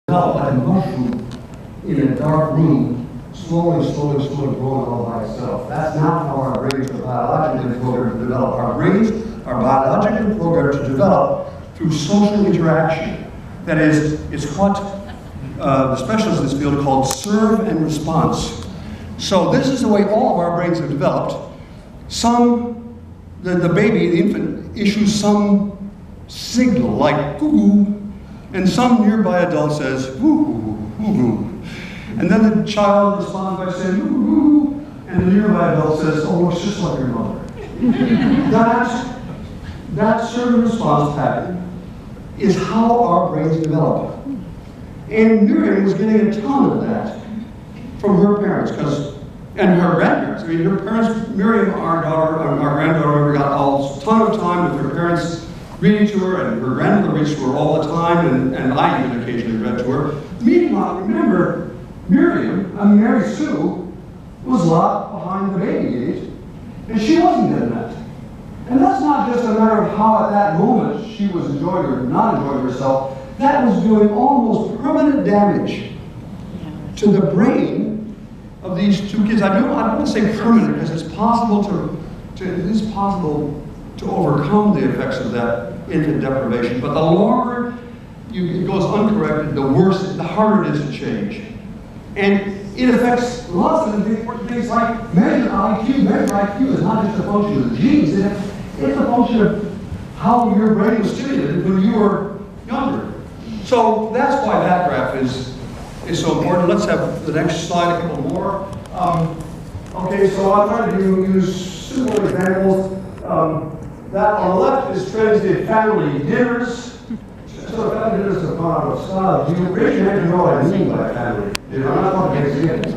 develop like a mushroom in a dark room, slowly growing all by itself. That's not how our brains are biologically programmed to develop. Our brains are biologically programmed to develop through social interaction. That is, it's what the specialists in this field called serve and response. So this is the way all of our brains have developed. The baby, the infant, issues some signal like goo-goo, and some nearby adult says woo-hoo, woo-hoo. And then the child responds by saying woo-hoo, and the nearby adult says, oh, it's just like your mother. That serve and response pattern is how our brains develop. And Miriam was getting a ton of that from her parents, and her grandparents. I mean, her parents, Miriam, our granddaughter, got a ton of time with her parents reading to her, and her grandmother reads to her all the time, and I even occasionally read to her. Meanwhile, remember, Mary Sue, was locked behind the baby gate, and she wasn't getting that. And that's not just a matter of how at that moment she was enjoying or not enjoying herself. That was doing almost permanent damage to the brain of these two kids. I don't want to say permanent because it's possible to overcome the effects of that infant deprivation. But the longer it goes uncorrected, the worse, the harder it is to change. And it affects lots of important things like measured IQ. Measured IQ is not just a function of the genes, it's a function of how your brain was stimulated when you were younger. So that's why that graph is so important. Let's have the next slide, a couple more. Okay, so I'm trying to use similar examples. That on the left is transient family dinners. So family dinners are part of style. You raise your hand, you know what I mean by family. I'm not talking Thanksgiving.